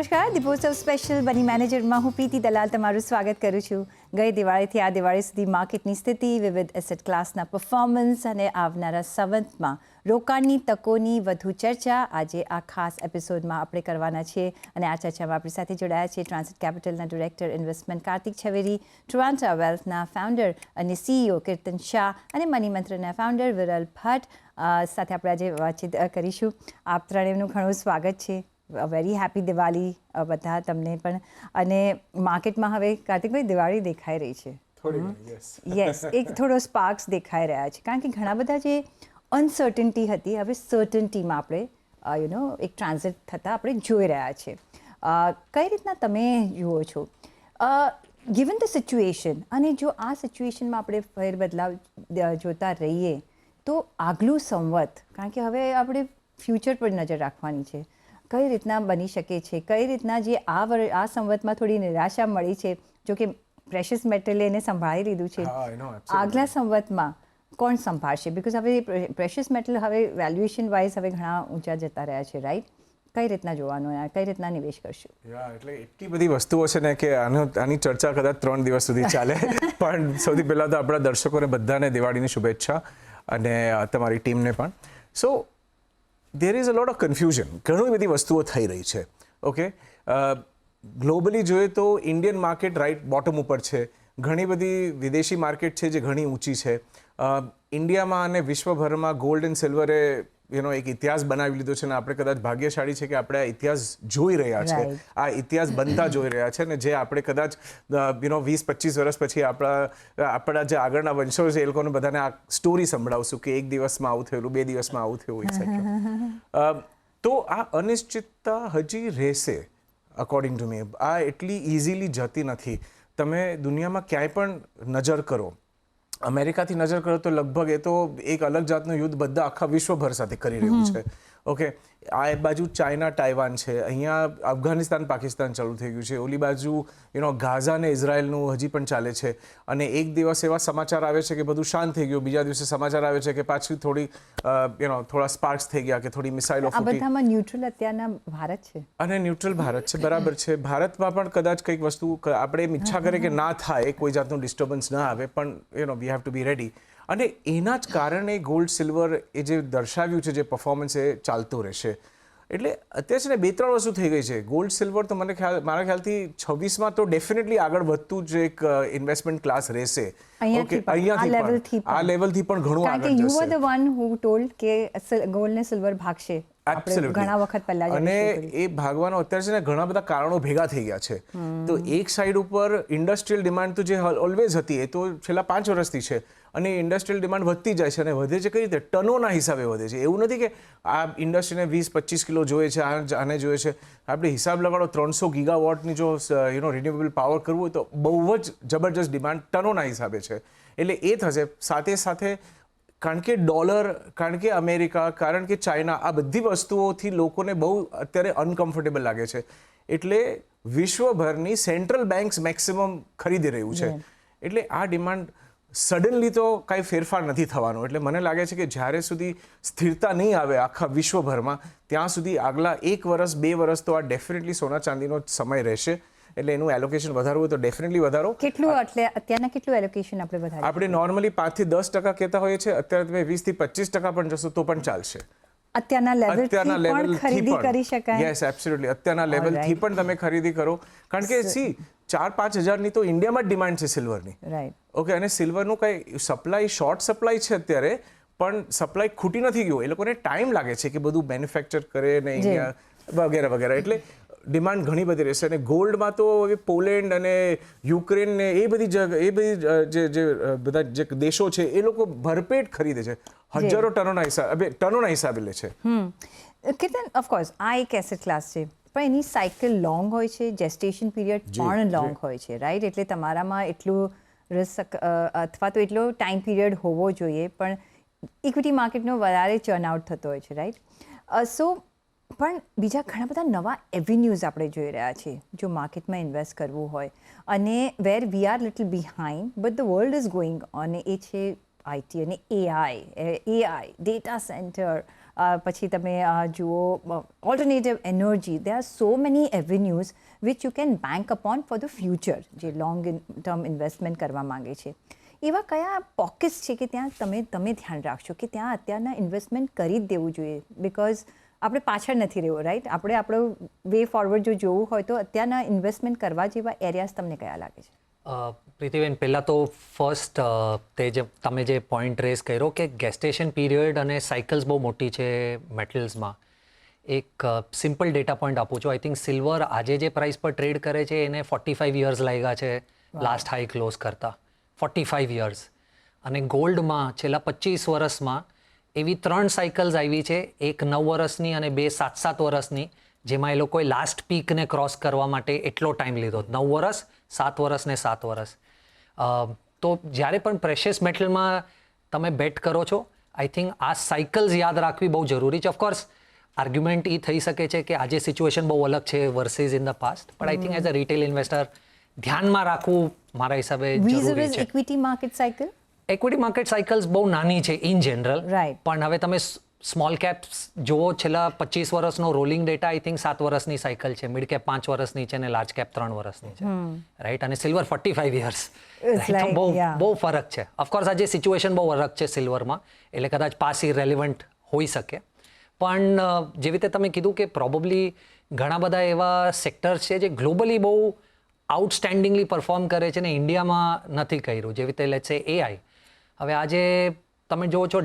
નમસ્કાર, દીપોત્સવ સ્પેશિયલ બની મેનેજરમાં હું પ્રીતિ દલાલ તમારું સ્વાગત કરું છું. ગઈ દિવાળીથી આ દિવાળી સુધી માર્કેટની સ્થિતિ, વિવિધ એસેટ ક્લાસના પરફોર્મન્સ અને આવનારા સંવતમાં રોકાણની તકોની વધુ ચર્ચા આજે આ ખાસ એપિસોડમાં આપણે કરવાના છીએ. અને આ ચર્ચામાં આપણી સાથે જોડાયા છે ટ્રાન્સિટ કેપિટલના ડિરેક્ટર ઇન્વેસ્ટમેન્ટ કાર્તિક છવેરી, ટ્રાન્ટા વેલ્થના ફાઉન્ડર અને CEO કીર્તન શાહ અને મની મંત્રના ફાઉન્ડર વિરલ ભટ્ટ. સાથે આપણે આજે વાતચીત કરીશું. આપ ત્રણેયનું ઘણું સ્વાગત છે. વેરી હેપી દિવાળી બધા તમને પણ. અને માર્કેટમાં હવે કાર્તિકભાઈ દિવાળી દેખાઈ રહી છે. યસ, એક થોડો સ્પાર્ક્સ દેખાઈ રહ્યા છે, કારણ કે ઘણા બધા જે અનસર્ટનિટી હતી હવે સર્ટનિટીમાં આપણે એક ટ્રાન્ઝિટ થતાં આપણે જોઈ રહ્યા છે. કઈ રીતના તમે જુઓ છો ગિવન ધ સિચ્યુએશન? અને જો આ સિચ્યુએશનમાં આપણે ફેરબદલાવ જોતા રહીએ તો આગલું સંવત, કારણ કે હવે આપણે ફ્યુચર પર નજર રાખવાની છે, કઈ રીતના બની શકે છે? કઈ રીતના જે આ સંવતમાં થોડી નિરાશા મળી છે, જો કે પ્રેશિયસ મેટલે એને સંભાળી લીધું છે, આગલા સંવતમાં કોણ સંભાળશે? બિકોઝ હવે પ્રેશિયસ મેટલ હવે વેલ્યુએશન વાઇઝ હવે ઘણા ઊંચા જતા રહ્યા છે, રાઈટ? કઈ રીતના જોવાનું, કઈ રીતના નિવેશ કરશો? એટલે એટલી બધી વસ્તુઓ છે ને કે આની ચર્ચા કદાચ 3 દિવસ સુધી ચાલે. પણ સૌથી પહેલાં તો આપણા દર્શકોને બધાને દિવાળીની શુભેચ્છા અને તમારી ટીમને પણ. સો there is a lot of confusion. ઘણી બધી વસ્તુઓ થઈ રહી છે. ઓકે, ગ્લોબલી જોઈએ તો ઇન્ડિયન માર્કેટ રાઈટ બોટમ ઉપર છે. ઘણી બધી વિદેશી માર્કેટ છે જે ઘણી ઊંચી છે. ઇન્ડિયામાં અને વિશ્વભરમાં ગોલ્ડ એન્ડ સિલ્વરે એક ઇતિહાસ બનાવી લીધો છે, અને આપણે કદાચ ભાગ્યશાળી છે કે આપણે આ ઇતિહાસ જોઈ રહ્યા છે, આ ઇતિહાસ બનતા જોઈ રહ્યા છે, ને જે આપણે કદાચ 20-25 વર્ષ પછી આપણા જે આગળના વંશો છે એ લોકોને બધાને આ સ્ટોરી સંભળાવશું કે એક દિવસમાં આવું થયેલું, 2 દિવસમાં આવું થયું, એટસેટ્રા. તો આ અનિશ્ચિતતા હજી રહેશે અકોર્ડિંગ ટુ મી. આ એટલી ઇઝીલી જતી નથી. તમે દુનિયામાં ક્યાંય પણ નજર કરો, અમેરિકાથી નજર કરો તો લગભગ એ તો એક અલગ જાતનું યુદ્ધ બધા આખા વિશ્વભર સાથે કરી રહ્યું છે. ઓકે, આ બાજુ ચાઇના તાઇવાન છે, અહીંયા અફઘાનિસ્તાન પાકિસ્તાન ચાલુ થઈ ગયું છે, ઓલી બાજુ ગાઝા અને ઇઝરાયલનું હજી પણ ચાલે છે. અને એક દિવસ એવા સમાચાર આવે છે કે બધું શાંત થઈ ગયું, બીજા દિવસે સમાચાર આવે છે કે પાછી થોડા સ્પાર્ક્સ થઈ ગયા, કે થોડી મિસાઇલો ફૂટી. આ બધામાં ન્યુટ્રલ અત્યારના ભારત છે, અને ન્યુટ્રલ ભારત છે, બરાબર છે. ભારતમાં પણ કદાચ કંઈક વસ્તુ આપણે એમ ઈચ્છા કરીએ કે ના થાય, કોઈ જાતનું ડિસ્ટર્બન્સ ના આવે, પણ we have to be ready. અને એના જ કારણે ગોલ્ડ સિલ્વર એ જે દર્શાવ્યું છે જે પરફોર્મન્સ એ ચાલતું રહેશે. એટલે અત્યારે છે ને 2-3 વસ્તુ થઈ ગઈ છે. ગોલ્ડ સિલ્વર તો મારા ખ્યાલથી 26માં તો ડેફિનેટલી આગળ વધતું જ એક ઇન્વેસ્ટમેન્ટ ક્લાસ રહેશે. અહીંયાથી આ લેવલથી પણ ઘણું આગળ જશે. You were the one who told કે ગોલ્ડ ને સિલ્વર ભાગશે ઘણા વખત પહેલા. અને એ ભાગવાનો અત્યારે છે ને ઘણા બધા કારણો ભેગા થઈ ગયા છે. તો એક સાઈડ ઉપર ઇન્ડસ્ટ્રીયલ ડિમાન્ડ તો જે ઓલવેઝ હતી એ તો છેલ્લા 5 વર્ષથી છે, અને ઇન્ડસ્ટ્રીયલ ડિમાન્ડ વધતી જાય છે, અને વધે છે કઈ રીતે? ટનોના હિસાબે વધે છે. એવું નથી કે આ ઇન્ડસ્ટ્રીને 20-25 કિલો જોઈએ છે, આને જોઈએ છે. આપણે હિસાબ લગાડો, 300 ગીગાવોટની જો રિન્યુએબલ પાવર કરવું હોય તો બહુ જ જબરજસ્ત ડિમાન્ડ ટનોના હિસાબે છે. એટલે એ થશે. સાથે સાથે કારણ કે ડોલર, કારણ કે અમેરિકા, કારણ કે ચાઇના, આ બધી વસ્તુઓથી લોકોને બહુ અત્યારે અનકમ્ફર્ટેબલ લાગે છે. એટલે વિશ્વભરની સેન્ટ્રલ બેન્ક્સ મેક્સિમમ ખરીદી રહ્યું છે. એટલે આ ડિમાન્ડ સડનલી તો કાંઈ ફેરફાર નથી થવાનો. એટલે મને લાગે છે કે જ્યારે સુધી સ્થિરતા નહીં આવે આખા વિશ્વભરમાં, ત્યાં સુધી આગલા 1 વર્ષ 2 વર્ષ તો આ ડેફિનેટલી સોના ચાંદીનો સમય રહેશે. એટલે એનું એલોકેશન વધારવું હોય તો ડેફિનેટલી વધારો. કેટલું એટલે અત્યારના કેટલું એલોકેશન આપણે વધારીએ? આપણે નોર્મલી 5-10% કહેતા હોઈએ છીએ. અત્યારે તમે 20-25% પણ જશો તો પણ ચાલશે. અત્યારના લેવલથી ખરીદી કરી શકાય. Yes, absolutely. અત્યારના લેવલથી પણ તમે ખરીદી કરો, કારણ કે 4-5 હજારની તો ઇન્ડિયામાં જ ડિમાન્ડ છે સિલ્વરની. રાઈટ. ઓકે, અને સિલ્વરનું કંઈ સપ્લાય, શોર્ટ સપ્લાય છે અત્યારે, પણ સપ્લાય ખૂટી નથી ગયો. એ લોકોને ટાઈમ લાગે છે કે બધું મેન્યુફેક્ચર કરે ને અહીંયા વગેરે વગેરે. એટલે ડિમાન્ડ ઘણી બધી રહેશે. અને ગોલ્ડમાં તો હવે પોલેન્ડ અને યુક્રેન ને એ બધી જે બધા જે દેશો છે એ લોકો ભરપેટ ખરીદે છે, હજારો ટનોના હિસાબે લે છે. કીર્તન, ઓફકોર્સ આ એક એસેટ ક્લાસ છે, પણ એની સાયકલ લોંગ હોય છે, જેસ્ટેશન પીરિયડ પણ લોંગ હોય છે, રાઈટ? એટલે તમારામાં એટલું રિસ્ક અથવા તો એટલો ટાઈમ પીરિયડ હોવો જોઈએ, પણ ઇક્વિટી માર્કેટનો વધારે ચર્નઆઉટ થતો હોય છે, રાઈટ? સો પણ બીજા ઘણા બધા નવા એવન્યુઝ આપણે જોઈ રહ્યા છીએ જો માર્કેટમાં ઇન્વેસ્ટ કરવું હોય, અને where we are little behind but the world is going on. એ છે આઈટી અને એઆઈ, ડેટા સેન્ટર, પછી તમે જુઓ alternative energy, they are so many avenues which you can bank upon for the future, જે લોંગ ટર્મ ઇન્વેસ્ટમેન્ટ કરવા માંગે છે. એવા કયા પોકેટ્સ છે કે ત્યાં તમે ધ્યાન રાખશો કે ત્યાં અત્યારના ઇન્વેસ્ટમેન્ટ કરી જ દેવું જોઈએ? બિકોઝ આપણે પાછળ નથી રહેવું, રાઈટ? આપણે આપણો વે ફોરવર્ડ જો જોવું હોય તો અત્યારના ઇન્વેસ્ટમેન્ટ કરવા જેવા એરિયાઝ તમને કયા લાગે છે? પ્રીતિબેન, પહેલાં તો ફર્સ્ટ તમે જે પોઈન્ટ રેઝ કર્યો કે ગેસ્ટેશન પીરિયડ અને સાયકલ્સ બહુ મોટી છે મેટલ્સમાં. એક સિમ્પલ ડેટા પોઈન્ટ આપું છું. આઈ થિંક સિલ્વર આજે જે પ્રાઇસ પર ટ્રેડ કરે છે એને 45 યર્સ લાગ્યા છે લાસ્ટ હાઈ ક્લોઝ કરતાં. 45 યર્સ. અને ગોલ્ડમાં છેલ્લા 25 વર્ષમાં એવી 3 સાયકલ્સ આવી છે, એક 9 વર્ષની અને 2 7 વર્ષની, જેમાં એ લોકોએ લાસ્ટ પીકને ક્રોસ કરવા માટે એટલો ટાઈમ લીધો. 9 વર્ષ, 7 વર્ષ ને 7 વર્ષ. તો જ્યારે પણ પ્રેશિયસ મેટલમાં તમે બેટ કરો છો, આઈ થિંક આ સાયકલ્સ યાદ રાખવી બહુ જરૂરી છે. ઓફકોર્સ આર્ગ્યુમેન્ટ એ થઈ શકે છે કે આજે સિચ્યુએશન બહુ અલગ છે વર્સિસ ઇન ધ પાસ્ટ, પણ I think as a retail investor ધ્યાનમાં રાખવું મારા હિસાબે જરૂરી છે. Equity market cycle, equity market cycles બહુ નાની છે ઇન જનરલ, પણ હવે તમે સ્મોલ કેપ્સ જુઓ, છેલ્લા 25 વર્ષનો રોલિંગ ડેટા આઈ થિંક 7 વર્ષની સાયકલ છે, મિડ કેપ 5 વર્ષની છે અને લાર્જ કેપ 3 વર્ષની છે, રાઈટ? અને સિલ્વર 45 યર્સ, બહુ ફરક છે. ઓફકોર્સ આજે સિચ્યુએશન બહુ અલગ છે સિલ્વરમાં, એટલે કદાચ પાસ ઇરેલિવન્ટ હોઈ શકે. પણ જેવી રીતે તમે કીધું કે પ્રોબેબલી ઘણા બધા એવા સેક્ટર્સ છે જે ગ્લોબલી બહુ આઉટસ્ટેન્ડિંગલી પરફોર્મ કરે છે ને ઇન્ડિયામાં નથી કર્યું. જેવી રીતે લેટ્સ સે એઆઈ. હવે આજે તમે જુઓ છો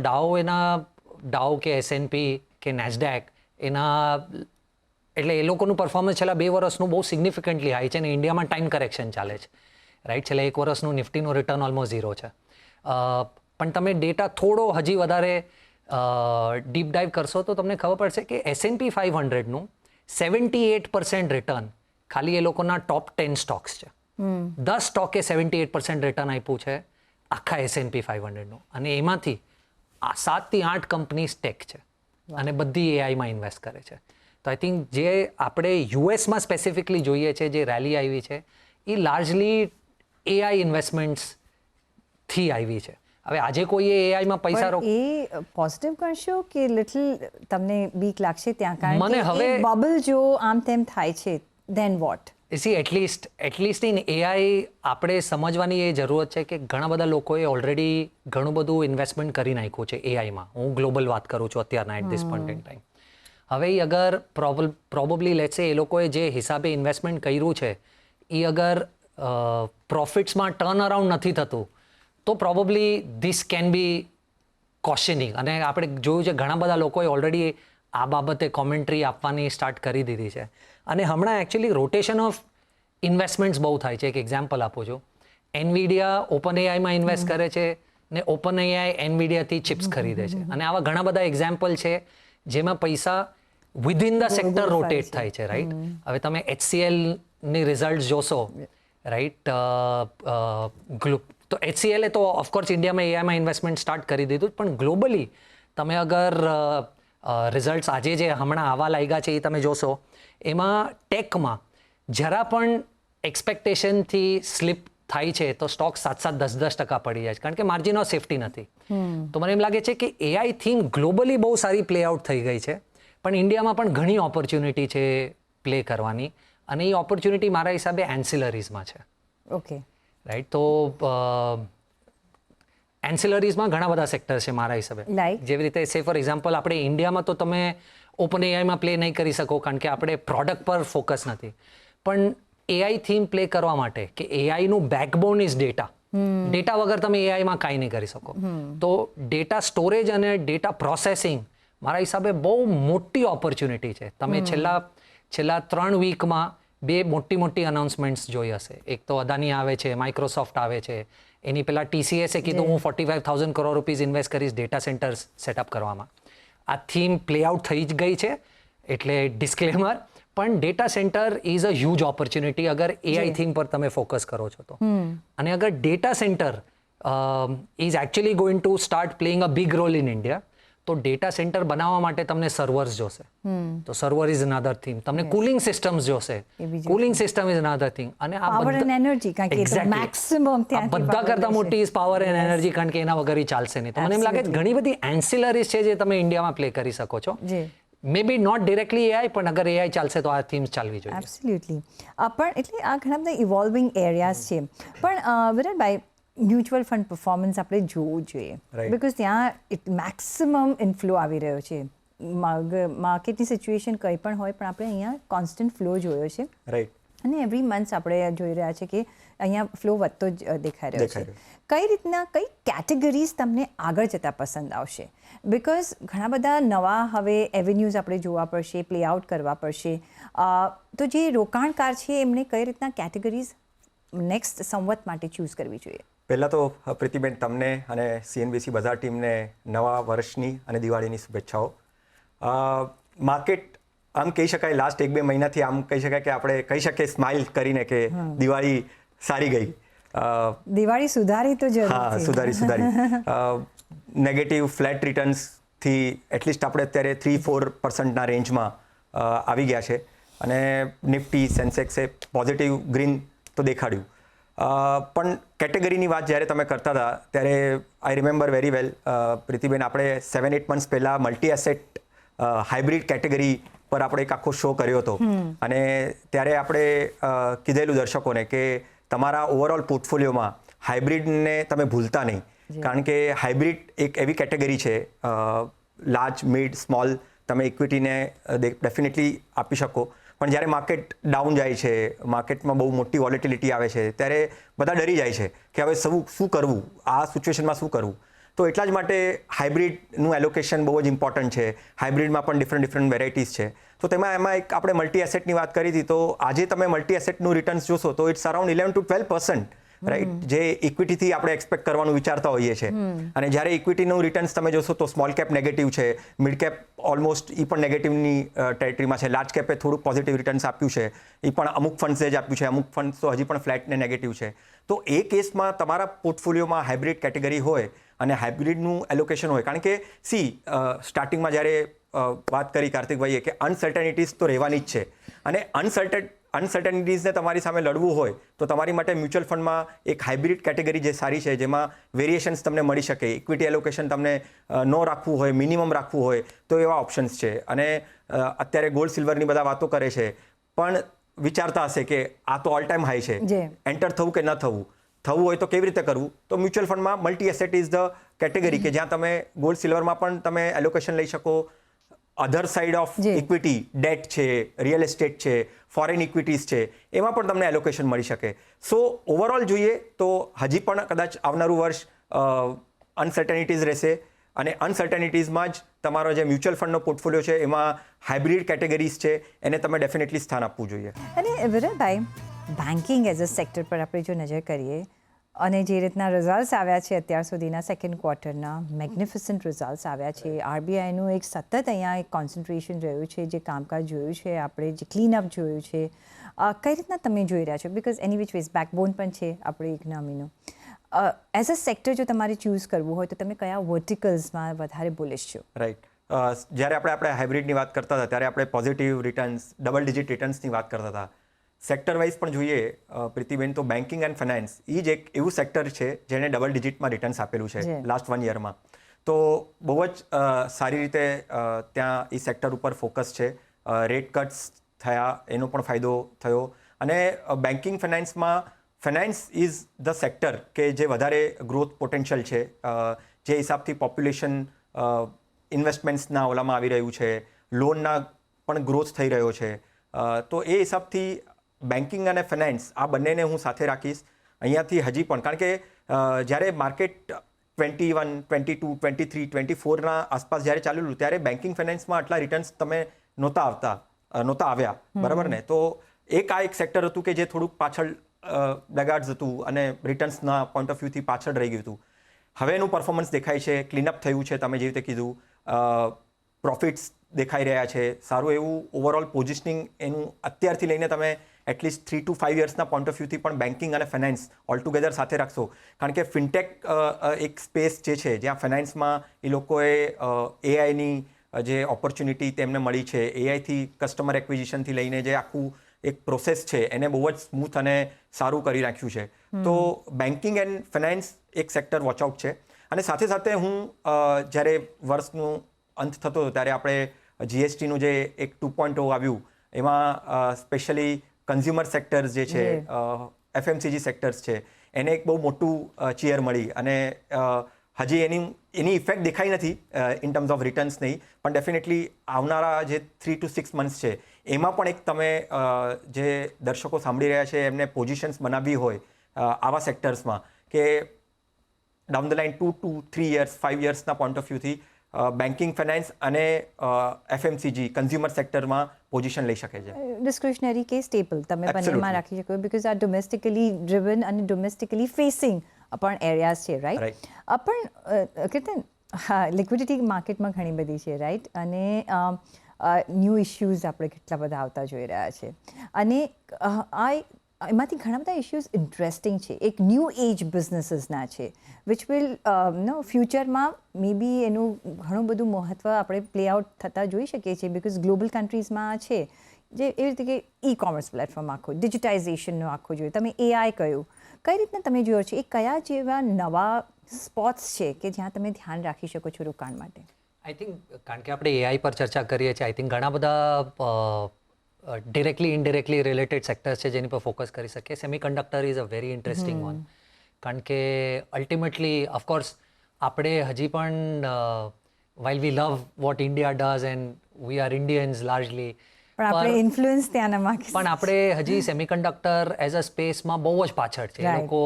ડાઉ કે એસએનપી કે નેસ્ડેક, એના એટલે એ લોકોનું પરફોર્મન્સ છેલ્લા 2 વર્ષનું બહુ સિગ્નિફિકન્ટલી હાઈ છે અને ઇન્ડિયામાં ટાઈમ કરેક્શન ચાલે છે, રાઈટ? છેલ્લા 1 વર્ષનું નિફ્ટીનું રિટર્ન ઓલમોસ્ટ 0 છે. પણ તમે ડેટા થોડો હજી વધારે ડીપ ડાઇવ કરશો તો તમને ખબર પડશે કે એસએનપી 500નું 78% રિટર્ન ખાલી એ લોકોના ટોપ 10 સ્ટોક્સ છે. 10 સ્ટોકે 78% રિટર્ન આપ્યું છે આખા એસએનપી 500નું, અને એમાંથી 7 થી 8 કંપનીઝ ટેક છે અને બધી એઆઈમાં ઇન્વેસ્ટ કરે છે. તો આઈ થિંક જે આપણે યુએસમાં સ્પેસિફિકલી જોઈએ છે, જે રેલી આવી છે, એ લાર્જલી એઆઈ ઇન્વેસ્ટમેન્ટ્સથી આવી છે. હવે આજે કોઈએ એઆઈમાં પૈસા એ પોઝિટિવ કરશો કે લિટલ તમને બીક લાગશે ત્યાં? કારણ મને કે હવે બબલ જો આમ તેમ થાય છે, then what? At least in AI આપણે સમજવાની એ જરૂરત છે કે ઘણા બધા લોકોએ ઓલરેડી ઘણું બધું ઇન્વેસ્ટમેન્ટ કરી નાખ્યું છે એઆઈમાં. હું ગ્લોબલ વાત કરું છું અત્યારના at this point in time. હવે એ અગર પ્રોબેબલી લેટ્સ સે એ લોકોએ જે હિસાબે ઇન્વેસ્ટમેન્ટ કર્યું છે એ અગર પ્રોફિટ્સમાં ટર્ન અરાઉન્ડ નથી થતું તો પ્રોબેબલી ધીસ કેન બી કોશનિંગ. અને આપણે જોયું છે ઘણા બધા લોકોએ ઓલરેડી આ બાબતે કોમેન્ટ્રી આપવાની સ્ટાર્ટ કરી દીધી છે. અને હમણાં એકચ્યુઅલી રોટેશન ઓફ ઇન્વેસ્ટમેન્ટ્સ બહુ થાય છે. એક એક્ઝામ્પલ આપું છું. એનવીડિયા ઓપન એઆઈમાં ઇન્વેસ્ટ કરે છે ને ઓપન એઆઈ એનવીડિયાથી ચિપ્સ ખરીદે છે. અને આવા ઘણા બધા એક્ઝામ્પલ છે જેમાં પૈસા વિધિન ધ સેક્ટર રોટેટ થાય છે, રાઈટ? હવે તમે HCLની રિઝલ્ટ જોશો, રાઈટ? તો HCLએ તો ઓફકોર્સ ઇન્ડિયામાં એઆઈમાં ઇન્વેસ્ટમેન્ટ સ્ટાર્ટ કરી દીધું, પણ ગ્લોબલી તમે અગર રિઝલ્ટ્સ આજે જે હમણાં આવા લાગ્યા છે એ તમે જોશો, એમાં ટેકમાં જરા પણ એક્સપેક્ટેશનથી સ્લીપ થાય છે તો સ્ટોક 7-10% પડી જાય છે, કારણ કે માર્જિન ઓફ સેફટી નથી. તો મને એમ લાગે છે કે એઆઈ થીમ ગ્લોબલી બહુ સારી પ્લે આઉટ થઈ ગઈ છે, પણ ઇન્ડિયામાં પણ ઘણી ઓપોર્ચ્યુનિટી છે પ્લે કરવાની, અને એ ઓપોર્ચ્યુનિટી મારા હિસાબે એન્સિલરીઝમાં છે. Okay, right? તો એન્સિલરીઝમાં ઘણા બધા સેક્ટર છે મારા હિસાબે. જેવી રીતે સે ફોર એક્ઝામ્પલ આપણે ઇન્ડિયામાં તો તમે ઓપન એઆઈમાં પ્લે નહીં કરી શકો કારણ કે આપણે પ્રોડક્ટ પર ફોકસ નથી, પણ એઆઈ થીમ પ્લે કરવા માટે કે એઆઈનું બેકબોન ઇઝ ડેટા. ડેટા વગર તમે એઆઈમાં કાંઈ નહીં કરી શકો. તો ડેટા સ્ટોરેજ અને ડેટા પ્રોસેસિંગ મારા હિસાબે બહુ મોટી ઓપોર્ચ્યુનિટી છે. તમે છેલ્લા 3 વીકમાં 2 મોટી અનાઉન્સમેન્ટ્સ જોઈ હશે. એક તો અદાની આવે છે, માઇક્રોસોફ્ટ આવે છે. એની પહેલા TCSએ કીધું હું 45,000 કરોડ રૂપીઝ ઇન્વેસ્ટ કરીશ ડેટા સેન્ટર્સ સેટઅપ કરવામાં. આ થીમ પ્લે આઉટ થઈ જ ગઈ છે, એટલે ડિસ્ક્લેમર. પણ data centre is a huge opportunity અગર એઆઈ થીમ પર તમે ફોકસ કરો છો તો. અને અગર data centre is actually going to start playing a big role in India, તો ડેટા સેન્ટર બનાવવા માટે તમને સર્વર્સ જોશે, તો સર્વર ઇઝ અનધર થિંગ. તમને કુલિંગ સિસ્ટમ્સ જોશે, cooling system is another thing. અને આ પાવર એન્ડ એનર્જી, કારણ કે Exactly. મેક્સિમમ ત્યાં બધા કરતા મોટી ઇઝ પાવર એન્ડ એનર્જી, કારણ કે એના વગર ઈ ચાલશે નહીં. તો મને એમ લાગે છે ઘણી બધી એન્સિલરીઝ છે જે તમે ઇન્ડિયામાં પ્લે કરી શકો છો. જી મે બી નોટ ડિરેક્ટલી એઆઈ, પણ અગર એઆઈ ચાલશે તો આ થીમ્સ ચાલવી જોઈએ. એબ્સોલ્યુટલી. પણ એટલે આ ઘણા બધા ઇવોલ્વિંગ એરિયાઝ છે. પણ વિરાટભાઈ, મ્યુચ્યુઅલ ફંડ પરફોર્મન્સ આપણે જોવું જોઈએ, બિકોઝ ત્યાં મેક્સિમમ ઇનફ્લો આવી રહ્યો છે. માર્કેટની સિચ્યુએશન કંઈ પણ હોય, પણ આપણે અહીંયા કોન્સ્ટન્ટ ફ્લો જોયો છે. રાઈટ. અને એવરી મંથ આપણે જોઈ રહ્યા છે કે અહીંયા ફ્લો વધતો જ દેખાઈ રહ્યો છે. કઈ રીતના કઈ કેટેગરીઝ તમને આગળ જતાં પસંદ આવશે? બિકોઝ ઘણા બધા નવા હવે એવેન્યુઝ આપણે જોવા પડશે, પ્લે આઉટ કરવા પડશે. તો જે રોકાણકાર છે એમણે કઈ રીતના કેટેગરીઝ નેક્સ્ટ સંવત માટે ચૂઝ કરવી જોઈએ? પહેલાં તો પ્રીતિબેન, તમને અને CNBC બધા ટીમને નવા વર્ષની અને દિવાળીની શુભેચ્છાઓ. માર્કેટ આમ કહી શકાય લાસ્ટ 1-2 મહિનાથી આમ કહી શકાય કે આપણે કહી શકીએ સ્માઇલ કરીને કે દિવાળી સારી ગઈ. દિવાળી સુધારી તો જરૂર. હા, સુધારી. નેગેટિવ ફ્લેટ રિટર્ન્સથી એટલીસ્ટ આપણે અત્યારે 3-4% રેન્જમાં આવી ગયા છે. અને નિફ્ટી, સેન્સેક્સે પોઝિટિવ ગ્રીન તો દેખાડ્યું. પણ કેટેગરીની વાત જ્યારે તમે કરતા હતા ત્યારે I remember very well, Pritiben, આપણે 7-8 મંથ્સ પહેલાં મલ્ટી એસેટ હાઇબ્રિડ કેટેગરી પર આપણે એક આખો શો કર્યો હતો. અને ત્યારે આપણે કીધેલું દર્શકોને કે તમારા ઓવરઓલ પોર્ટફોલિયોમાં હાઇબ્રિડને તમે ભૂલતા નહીં, કારણ કે હાઇબ્રિડ એક એવી કેટેગરી છે, લાર્જ, મિડ, સ્મોલ તમે ઇક્વિટીને ડેફિનેટલી આપી શકો. પણ જ્યારે માર્કેટ ડાઉન જાય છે, માર્કેટમાં બહુ મોટી વોલેટિલિટી આવે છે, ત્યારે બધા ડરી જાય છે કે હવે શું કરવું, આ સિચ્યુએશનમાં શું કરવું. તો એટલા જ માટે હાઇબ્રિડનું એલોકેશન બહુ જ ઇમ્પોર્ટન્ટ છે. હાઇબ્રિડમાં પણ ડિફરન્ટ વેરાયટીઝ છે. તો એમાં એક આપણે મલ્ટી એસેટની વાત કરી હતી. તો આજે તમે મલ્ટી એસેટનું રિટર્ન્સ જોશો તો ઇટ્સ અરાઉન્ડ 11-12%, રાઈટ, જે ઇક્વિટીથી આપણે એક્સપેક્ટ કરવાનું વિચારતા હોઈએ છીએ. અને જ્યારે ઇક્વિટીનું રિટર્ન્સ તમે જોશો તો સ્મોલ કેપ નેગેટિવ છે, મિડ કેપ ઓલમોસ્ટ એ પણ નેગેટિવની ટેરિટરીમાં છે, લાર્જ કેપે થોડુંક પોઝિટિવ રિટર્ન્સ આપ્યું છે, એ પણ અમુક ફંડ્સે જ આપ્યું છે, અમુક ફંડ્સ તો હજી પણ ફ્લેટ ને નેગેટિવ છે. તો એ કેસમાં તમારા પોર્ટફોલિયોમાં હાઇબ્રિડ કેટેગરી હોય અને હાઇબ્રિડનું એલોકેશન હોય, કારણ કે સ્ટાર્ટિંગમાં જ્યારે વાત કરી કાર્તિકભાઈએ કે અનસર્ટેનિટીઝ તો રહેવાની જ છે. અને અનસર્ટેનિટીઝને તમારી સામે લડવું હોય તો તમારી માટે મ્યુચ્યુઅલ ફંડમાં એક હાઇબ્રિડ કેટેગરી જે સારી છે, જેમાં વેરિએશન્સ તમને મળી શકે, ઇક્વિટી એલોકેશન તમને નો રાખવું હોય, મિનિમમ રાખવું હોય તો એવા ઓપ્શન્સ છે. અને અત્યારે ગોલ્ડ સિલ્વરની બધા વાતો કરે છે, પણ વિચારતા હશે કે આ તો ઓલ ટાઈમ હાઈ છે, એન્ટર થવું કે ન થવું હોય તો કેવી રીતે કરવું? તો મ્યુચ્યુઅલ ફંડમાં multi asset is the category કે જ્યાં તમે ગોલ્ડ સિલ્વરમાં પણ તમે એલોકેશન લઈ શકો. અધર સાઇડ ઓફ ઇક્વિટી, ડેટ છે, રિયલ એસ્ટેટ છે, ફોરેન ઇક્વિટીઝ છે, એમાં પણ તમને એલોકેશન મળી શકે. સો ઓવરઓલ જોઈએ તો હજી પણ કદાચ આવનારું વર્ષ અનસર્ટેનિટીઝ રહેશે. અને અનસર્ટેનિટીઝમાં જ તમારો જે મ્યુચ્યુઅલ ફંડનો પોર્ટફોલિયો છે એમાં હાઇબ્રિડ કેટેગરીઝ છે, એને તમે ડેફિનેટલી સ્થાન આપવું જોઈએ. અને વિરલભાઈ, બેન્કિંગ એઝ અ સેક્ટર પર આપણે જો નજર કરીએ અને જે રીતના રિઝલ્ટ્સ આવ્યા છે અત્યાર સુધીના સેકન્ડ ક્વાર્ટરના, મેગ્નિફિસન્ટ રિઝલ્ટ્સ આવ્યા છે. RBIનું એક સતત અહીંયા એક કોન્સન્ટ્રેશન રહ્યું છે, જે કામકાજ જોયું છે આપણે, જે ક્લીનઅપ જોયું છે, કઈ રીતના તમે જોઈ રહ્યા છો? Because any which ways backbone પણ છે આપણી ઇકોનોમીનું. એઝ અ સેક્ટર જો તમારે ચૂઝ કરવું હોય તો તમે કયા વર્ટિકલ્સમાં વધારે બુલિશ છો? રાઈટ. જ્યારે આપણે હાઇબ્રિડની વાત કરતા હતા ત્યારે આપણે પોઝિટિવ રિટર્ન્સ, ડબલ ડિજિટ રિટર્ન્સની વાત કરતા હતા. સેક્ટર વાઇઝ પણ જોઈએ પ્રીતિબેન, તો બેન્કિંગ એન્ડ ફાઇનાન્સ એ જ એક એવું સેક્ટર છે જેણે ડબલ ડિજિટમાં રિટર્ન્સ આપેલું છે લાસ્ટ 1 યરમાં. તો બહુ જ સારી રીતે ત્યાં એ સેક્ટર ઉપર ફોકસ છે. રેટ કટ્સ થયા એનો પણ ફાયદો થયો. અને બેન્કિંગ ફાઇનાન્સમાં ફાઇનાન્સ ઇઝ ધ સેક્ટર કે જે વધારે ગ્રોથ પોટેન્શિયલ છે, જે હિસાબથી પોપ્યુલેશન ઇન્વેસ્ટમેન્ટ્સના ઓલામાં આવી રહ્યું છે, લોનના પણ ગ્રોથ થઈ રહ્યો છે. તો એ હિસાબથી બેન્કિંગ અને ફાઇનાન્સ આ બંનેને હું સાથે રાખીશ અહીંયાથી હજી પણ, કારણ કે જ્યારે માર્કેટ 21, 22, 23, 24ના આસપાસ જ્યારે ચાલેલું ત્યારે બેન્કિંગ ફાઇનાન્સમાં આટલા રિટર્ન્સ તમે નહોતા આવ્યા, બરાબર ને? તો આ એક સેક્ટર હતું કે જે થોડુંક પાછળ લગાડ્સ હતું અને રિટર્ન્સના પોઈન્ટ ઓફ વ્યૂથી પાછળ રહી ગયું હતું. હવે એનું પરફોર્મન્સ દેખાય છે, ક્લીનઅપ થયું છે, તમે જે રીતે કીધું, પ્રોફિટ્સ દેખાઈ રહ્યા છે, સારું એવું ઓવરઓલ પોઝિશનિંગ એનું અત્યારથી લઈને તમે એટલીસ્ટ 3 to 5 યર્સના પોઈન્ટ ઓફ વ્યૂથી પણ બેન્કિંગ અને ફાઇનાન્સ ઓલ ટુગેધર સાથે રાખશો. કારણ કે ફિનટેક એક સ્પેસ જે છે જ્યાં ફાઇનાન્સમાં એ લોકોએ એઆઈની જે ઓપોર્ચ્યુનિટી તેમને મળી છે, એઆઈથી કસ્ટમર એક્વિઝિશનથી લઈને જે આખું એક પ્રોસેસ છે એને બહુ જ સ્મૂથ અને સારું કરી રાખ્યું છે. તો બેન્કિંગ એન્ડ ફાઇનાન્સ એક સેક્ટર વોચઆઉટ છે. અને સાથે સાથે હું જ્યારે વર્ષનું અંત થતો હતો ત્યારે આપણે જીએસટીનું જે એક 2.0 આવ્યું એમાં સ્પેશિયલી કન્ઝ્યુમર સેક્ટર્સ જે છે, એફએમસીજી સેક્ટર્સ છે, એને એક બહુ મોટું ચીયર મળી. અને હજી એની ઇફેક્ટ દેખાઈ નથી ઇન ટર્મ્સ ઓફ રિટર્ન્સ નહીં, પણ ડેફિનેટલી આવનારા જે 3 to 6 months છે એમાં પણ એક તમે જે દર્શકો સાંભળી રહ્યા છે એમને પોઝિશન્સ બનાવવી હોય આવા સેક્ટર્સમાં કે down the line 2 to 3 years 5 yearsના પોઈન્ટ ઓફ વ્યૂથી બેન્કિંગ, ફાઇનાન્સ અને એફએમસીજી કન્ઝ્યુમર સેક્ટરમાં પોઝિશન લઈ શકે છે. ડિસ્ક્રિશનરી કે સ્ટેપલ તમે બંનેમાં રાખી શકો, બિકોઝ આ ડોમેસ્ટિકલી ડ્રિવન અને ડોમેસ્ટિકલી ફેસિંગ પણ એરિયાઝ છે, રાઈટ? પણ કીર્તન, હા, લિક્વિડિટી માર્કેટમાં ઘણી બધી છે, રાઈટ? અને ન્યૂ ઇશ્યુઝ આપણે કેટલા બધા આવતા જોઈ રહ્યા છે. અને એમાંથી ઘણા બધા ઇશ્યુઝ ઇન્ટરેસ્ટિંગ છે, એક ન્યૂ એજ બિઝનેસીસના છે, વિચ વિલ ફ્યુચરમાં મે બી એનું ઘણું બધું મહત્ત્વ આપણે પ્લે આઉટ થતાં જોઈ શકીએ છીએ, બિકોઝ ગ્લોબલ કન્ટ્રીઝમાં છે જે એવી રીતે કે ઈ કોમર્સ પ્લેટફોર્મ આખું ડિજિટાઇઝેશનનું આખું જોયું, તમે એઆઈ કહ્યું, કઈ રીતના તમે જોયો છો, એ કયા જેવા નવા સ્પોટ્સ છે કે જ્યાં તમે ધ્યાન રાખી શકો છો રોકાણ માટે? આઈ થિંક કારણ કે આપણે એઆઈ પર ચર્ચા કરીએ છીએ, આઈ થિંક ઘણા બધા ડિરેક્ટલી ઇનડિરેક્ટલી રિલેટેડ સેક્ટર્સ છે જેની પર ફોકસ કરી શકીએ. Semiconductor is a very interesting one, કારણ કે અલ્ટિમેટલી ઓફકોર્સ આપણે હજી પણ while we love what India does and we are Indians largely, પણ આપણે ઇન્ફ્લુઅન્સ ત્યાંના માર્કેટ, પણ આપણે હજી સેમિકન્ડક્ટર એઝ અ સ્પેસમાં બહુ જ પાછળ છે. એ લોકો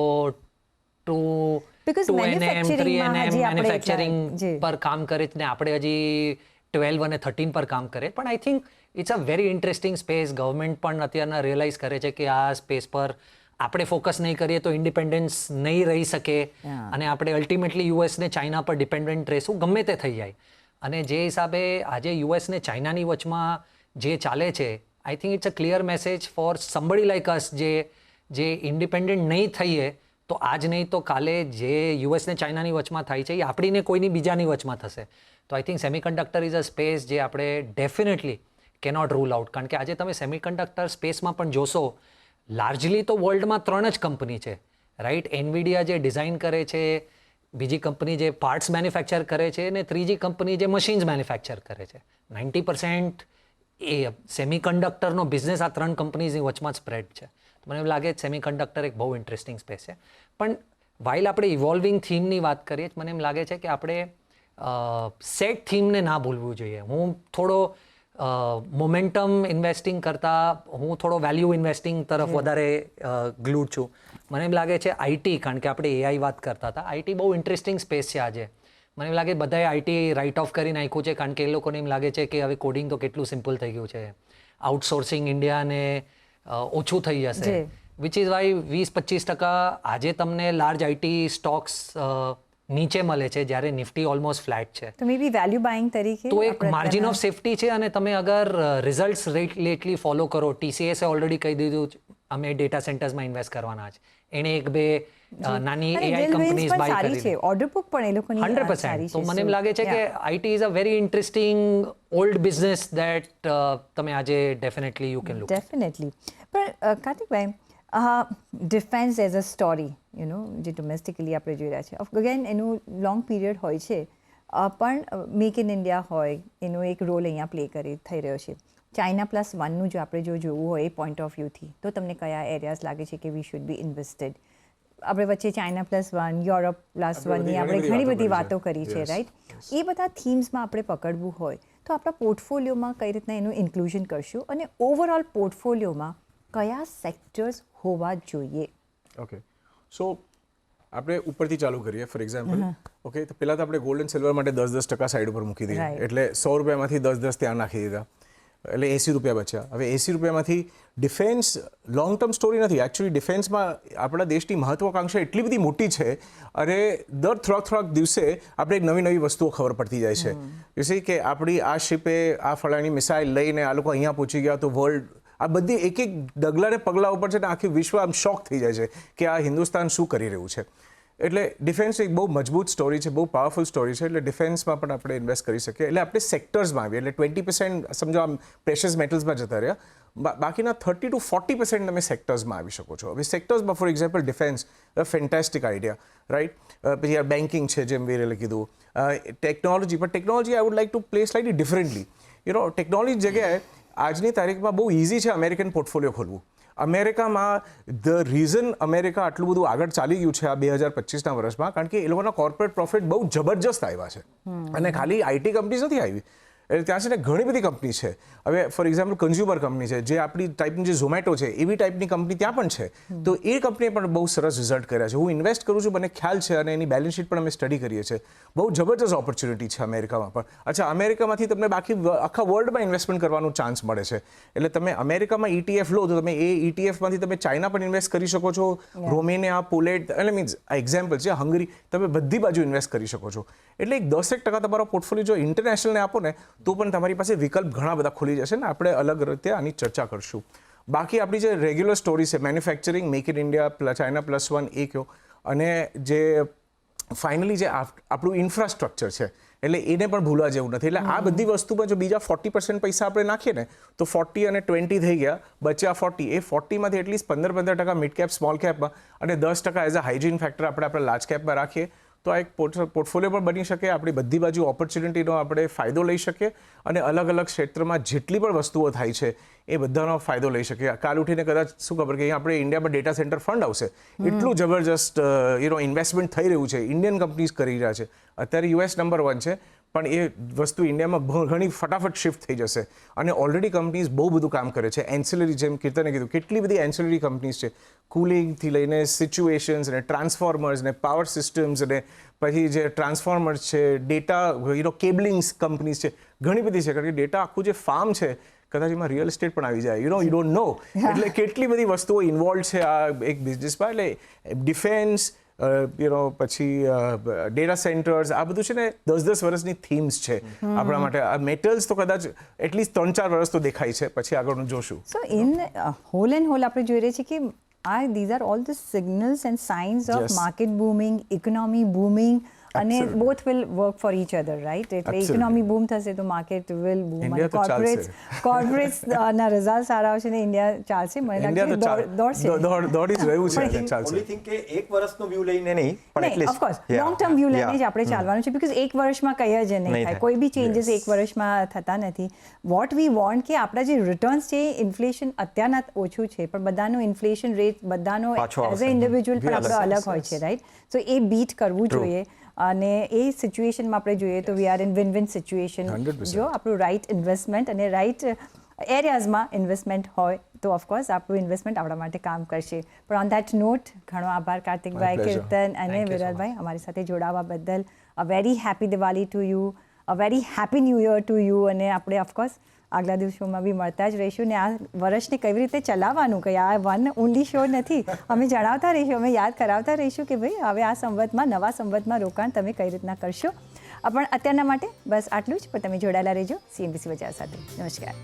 2NM 3NM મેન્યુફેક્ચરિંગ પર કામ કરે છે ને આપણે હજી 12 અને 13 પર કામ કરે. પણ I think it's a very interesting space. Government પણ અત્યારના રિયલાઇઝ કરે છે કે આ સ્પેસ પર આપણે ફોકસ નહીં કરીએ તો ઇન્ડિપેન્ડન્સ નહીં રહી શકે અને આપણે અલ્ટિમેટલી યુએસ ને ચાઇના પર ડિપેન્ડન્ટ રહીશું, ગમે તે થઈ જાય. અને જે હિસાબે આજે યુએસ ને ચાઇનાની વચમાં જે ચાલે છે, I think it's a clear message for somebody like us જે ઇન્ડિપેન્ડન્ટ નહીં થઈએ તો આજ નહીં તો કાલે જે યુએસ ને ચાઇનાની વચમાં થાય છે એ આપણીને કોઈની બીજાની વચમાં થશે. તો I think semiconductor is a space જે આપણે ડેફિનેટલી કેનોટ રૂલ આઉટ. કારણ કે આજે તમે સેમિકન્ડક્ટર સ્પેસમાં પણ જોશો, લાર્જલી તો વર્લ્ડમાં 3 જ કંપની છે, રાઈટ? એનવીડિયા જે ડિઝાઇન કરે છે, બીજી કંપની જે પાર્ટ્સ મેન્યુફેક્ચર કરે છે, અને ત્રીજી કંપની જે મશીન્સ મેન્યુફેક્ચર કરે છે. 90% એ સેમિકન્ડક્ટરનો બિઝનેસ આ 3 કંપનીઝની વચમાં જ સ્પ્રેડ છે. મને એવું લાગે સેમિકન્ડક્ટર એક બહુ ઇન્ટરેસ્ટિંગ સ્પેસ છે. પણ વાઇલ આપણે ઇવોલ્વિંગ થીમની વાત કરીએ, મને એમ લાગે છે કે આપણે સેટ થીમને ના ભૂલવું જોઈએ. હું થોડો મોમેન્ટમ ઇન્વેસ્ટિંગ કરતાં હું થોડો વેલ્યુ ઇન્વેસ્ટિંગ તરફ વધારે ગ્લુડ છું. મને એમ લાગે છે આઈટી, કારણ કે આપણે એઆઈ વાત કરતા હતા, આઈટી બહુ ઇન્ટરેસ્ટિંગ સ્પેસ છે આજે. મને એમ લાગે બધાએ આઈટી રાઇટ ઓફ કરી નાખ્યું છે, કારણ કે એ લોકોને એમ લાગે છે કે હવે કોડિંગ તો કેટલું સિમ્પલ થઈ ગયું છે, આઉટસોર્સિંગ ઇન્ડિયાને ઓછું થઈ જશે, વિચ ઇઝ વાય 20-25% આજે તમને લાર્જ આઈટી સ્ટોક્સ નીચે મળે છે જ્યારે નિફ્ટી ઓલમોસ્ટ ફ્લેટ છે. તો મે બી વેલ્યુ બાઇંગ તરીકે તો એક માર્જિન ઓફ સેફ્ટી છે. અને તમે અગર રિઝલ્ટ્સ લેટલી ફોલો કરો, TCS ઓલરેડી કહી દીધું અમે ડેટા સેન્ટર્સમાં ઇન્વેસ્ટ કરવાના છે, એણે 1-2 નાની એઆઈ કંપનીઝ બાય કરી છે, ઓર્ડર બુક પણ એ લોકોની 100%. તો મને એમ લાગે છે કે IT is a very interesting old business that તમે આજે definitely you can look. Definitely. પણ Kartikbhai, defence as a story, જે ડોમેસ્ટિકલી આપણે જોઈ રહ્યા છે, અગેન એનું લોંગ પીરિયડ હોય છે, પણ મેક ઇન ઇન્ડિયા હોય એનો એક રોલ અહીંયા પ્લે થઈ રહ્યો છે. ચાઇના +1નું જો આપણે જોવું હોય એ પોઈન્ટ ઓફ વ્યૂથી, તો તમને કયા એરિયાઝ લાગે છે કે વી શુડ બી ઇન્વેસ્ટેડ? આપણે વચ્ચે ચાઇના +1, યુરોપ +1ની આપણે ઘણી બધી વાતો કરી છે, રાઈટ? એ બધા થીમ્સમાં આપણે પકડવું હોય તો આપણા પોર્ટફોલિયોમાં કઈ રીતના એનું ઇન્ક્લુઝન કરશું, અને ઓવરઓલ પોર્ટફોલિયોમાં કયા સેક્ટર્સ હોવા જોઈએ? ઓકે, સો આપણે ઉપરથી ચાલુ કરીએ. ફોર એક્ઝામ્પલ, ઓકે, તો પહેલાં તો આપણે ગોલ્ડ એન્ડ સિલ્વર માટે 10% સાઈડ ઉપર મૂકી દઈએ, એટલે 100 રૂપિયામાંથી 10 ત્યાં નાખી દીધા, એટલે 80 રૂપિયા બચ્યા. હવે 80 રૂપિયામાંથી ડિફેન્સ લોંગ ટર્મ સ્ટોરી નથી. એકચ્યુઅલી ડિફેન્સમાં આપણા દેશની મહત્વાકાંક્ષા એટલી બધી મોટી છે, અને દર થોડાક દિવસે આપણે એક નવી વસ્તુઓ ખબર પડતી જાય છે. યુ સી કે આપણી આ શિપે આ ફલાણી મિસાઇલ લઈને આ લોકો અહીંયા પહોંચી ગયા તો વર્લ્ડ આ બધી એક એક ડગલા ને પગલા ઉપર છે ને આખી વિશ્વ આમ શોક થઈ જાય છે કે આ હિન્દુસ્તાન શું કરી રહ્યું છે. એટલે ડિફેન્સ એક બહુ મજબૂત સ્ટોરી છે, બહુ પાવરફુલ સ્ટોરી છે. એટલે ડિફેન્સમાં પણ આપણે ઇન્વેસ્ટ કરી શકીએ. એટલે આપણે સેક્ટર્સમાં આવીએ એટલે 20% સમજો આમ પ્રેશિયસ મેટલ્સમાં જતા રહ્યા, બાકીના 30 to 40% તમે સેક્ટર્સમાં આવી શકો છો. હવે સેક્ટર્સમાં for example defence, fantastic idea, right. પછી આ બેન્કિંગ છે જેમ વીરેલે કીધું, ટેકનોલોજી, પણ technology I would like to play slightly differently. Technology જગ્યાએ આજની તારીખમાં બહુ ઇઝી છે અમેરિકન પોર્ટફોલિયો ખોલવું. અમેરિકામાં ધ રીઝન અમેરિકા આટલું બધું આગળ ચાલી ગયું છે આ 2025ના વર્ષમાં, કારણ કે એ લોકોના કોર્પોરેટ પ્રોફિટ બહુ જબરજસ્ત આવ્યા છે. અને ખાલી આઈટી કંપનીઝ નથી આવી, એટલે ત્યાં છે ને ઘણી બધી કંપની છે. હવે ફોર એક્ઝામ્પલ કન્ઝ્યુમર કંપની છે, જે આપણી ટાઈપની જે ઝોમેટો છે એવી ટાઈપની કંપની ત્યાં પણ છે. તો એ કંપનીએ પણ બહુ સરસ રિઝલ્ટ કર્યા છે. હું ઇન્વેસ્ટ કરું છું, મને ખ્યાલ છે, અને એની બેલેન્સ શીટ પણ અમે સ્ટડી કરીએ છીએ. બહુ જબરજસ્ત ઓપોર્ચ્યુનિટી છે અમેરિકામાં પણ. અચ્છા, અમેરિકામાંથી તમને બાકી આખા વર્લ્ડમાં ઇન્વેસ્ટમેન્ટ કરવાનું ચાન્સ મળે છે. એટલે તમે અમેરિકામાં ETF લો તો તમે એ ETFમાંથી તમે ચાઇના પણ ઇન્વેસ્ટ કરી શકો છો, રોમેનિયા, પોલેન્ડ, એટલે મીન્સ આ એક્ઝામ્પલ છે, હંગરી, તમે બધી બાજુ ઇન્વેસ્ટ કરી શકો છો. એટલે એક 10% તમારો પોર્ટફોલિયો જો ઇન્ટરનેશનલને આપો ને તો પણ તમારી પાસે વિકલ્પ ઘણા બધા ખુલી જશે ને. આપણે અલગ રીતે આની ચર્ચા કરશું. બાકી આપણી જે રેગ્યુલર સ્ટોરી છે, manufacturing, make in India, China +1 એ કહો, અને જે ફાઇનલી જે આપણું ઇન્ફ્રાસ્ટ્રક્ચર છે, એટલે એને પણ ભૂલવા જેવું નથી. એટલે આ બધી વસ્તુમાં જો બીજા 40% પૈસા આપણે નાખીએ ને તો 40 અને 20 થઈ ગયા, બચ્યા 40. એ 40માંથી એટલીસ્ટ 15% મિડ કેપ, સ્મોલ કેપમાં, અને 10% એઝ અ હાઇજીન ફેક્ટર આપણે લાર્જ કેપમાં રાખીએ તો આ એક પોર્ટફોલિયો પણ બની શકે. આપણી બધી બાજુ ઓપોર્ચ્યુનિટીનો આપણે ફાયદો લઈ શકીએ, અને અલગ અલગ ક્ષેત્રમાં જેટલી પણ વસ્તુઓ થાય છે એ બધાનો ફાયદો લઈ શકીએ. કાલ ઉઠીને કદાચ શું ખબર કે આપણે ઇન્ડિયામાં ડેટા સેન્ટર ફંડ આવશે, એટલું જબરજસ્ત ઇન્વેસ્ટમેન્ટ થઈ રહ્યું છે, ઇન્ડિયન કંપનીઝ કરી રહ્યા છે. અત્યારે US નંબર 1 છે, પણ એ વસ્તુ ઇન્ડિયામાં ઘણી ફટાફટ શિફ્ટ થઈ જશે. અને ઓલરેડી કંપનીઝ બહુ બધું કામ કરે છે. એન્સિલરી, જેમ કીર્તને કીધું, કેટલી બધી એન્સિલરી કંપનીઝ છે, કુલિંગથી લઈને સિચ્યુએશન્સ અને ટ્રાન્સફોર્મર્સ ને પાવર સિસ્ટમ્સ, અને પછી જે ટ્રાન્સફોર્મર્સ છે, ડેટા કેબલિંગ્સ કંપનીઝ છે, ઘણી બધી છે. કારણ કે ડેટા આખું જે ફાર્મ છે, કદાચ એમાં રિયલ એસ્ટેટ પણ આવી જાય, યુ ડોન્ટ નો. એટલે કેટલી બધી વસ્તુઓ ઇન્વોલ્વ છે આ એક બિઝનેસમાં. એટલે ડિફેન્સ, પછી ડેટા સેન્ટર્સ, આ બધું છે ને 10-10 વર્ષની થીમ્સ છે આપણા માટે. આ મેટલ્સ તો કદાચ એટલીસ્ટ 3-4 વર્ષ તો દેખાય છે, પછી આગળનું જોશું. So in whole and whole આપણે જોઈ રહ્યા છીએ કે these are all the signals and signs of Yes. market booming, economy booming, અને Absolutely. both will work for each other, right? એટલે Absolutely. ઇકોનોમી બૂમ થશે તો માર્કેટ વિલ બૂમ, India અને તો ચાલશે. કોર્પોરેટ્સ ના રિઝલ્ટ સારા આવશે ને ઇન્ડિયા ચાલશે. મને ઇન્ડિયા તો લાગે દોડશે. દોડી જ રહ્યું છે, અને ચાલશે. ઓનલી થિંગ કે એક વર્ષનો વ્યૂ લઈને નહીં, પણ at least of course long term view લઈને જ આપણે ચાલવાનું છે, બીકોઝ એક વર્ષમાં કંઈ જ નહીં થાય. કોઈ બી ચેન્જીસ એક વર્ષમાં થતા નથી. વોટ વી વોન્ટ કે આપણા જે રિટર્ન્સ છે, ઇન્ફ્લેશન અત્યારના ઓછું છે, પણ બધાનો ઇન્ફ્લેશન રેટ બધાનો પાછો એઝ આવશે. અ ઇન્ડિવિજ્યુઅલ પણ આપણો Yes, અલગ yes, હોય yes. છે, રાઈટ? સો એ બીટ કરવું જોઈએ. અને એ સિચ્યુએશનમાં આપણે જોઈએ તો we are in win win situation. 100%. જો આપણું રાઇટ ઇન્વેસ્ટમેન્ટ અને રાઇટ એરિયાઝમાં ઇન્વેસ્ટમેન્ટ હોય તો ઓફકોર્સ આપણું ઇન્વેસ્ટમેન્ટ આપણા માટે કામ કરશે. પણ ઓન ધેટ નોટ ઘણો આભાર કાર્તિકભાઈ, My pleasure. કીર્તન અને Thank you so વિરલભાઈ અમારી સાથે જોડાવા બદલ. A very happy Diwali to you, a very happy new year to you. અને આપણે ઓફકોર્સ આગલા દિવસોમાં બી મળતા જ રહીશું ને આ વર્ષને કેવી રીતે ચલાવવાનું, કે આ વન ઓનલી શો નથી. અમે જણાવતા રહીશું, અમે યાદ કરાવતા રહીશું કે ભાઈ હવે આ સંવતમાં, નવા સંવતમાં રોકાણ તમે કઈ રીતના કરશો. પણ અત્યારના માટે બસ આટલું જ. પણ તમે જોડાયેલા રહેજો CNBC બજાર સાથે. નમસ્કાર.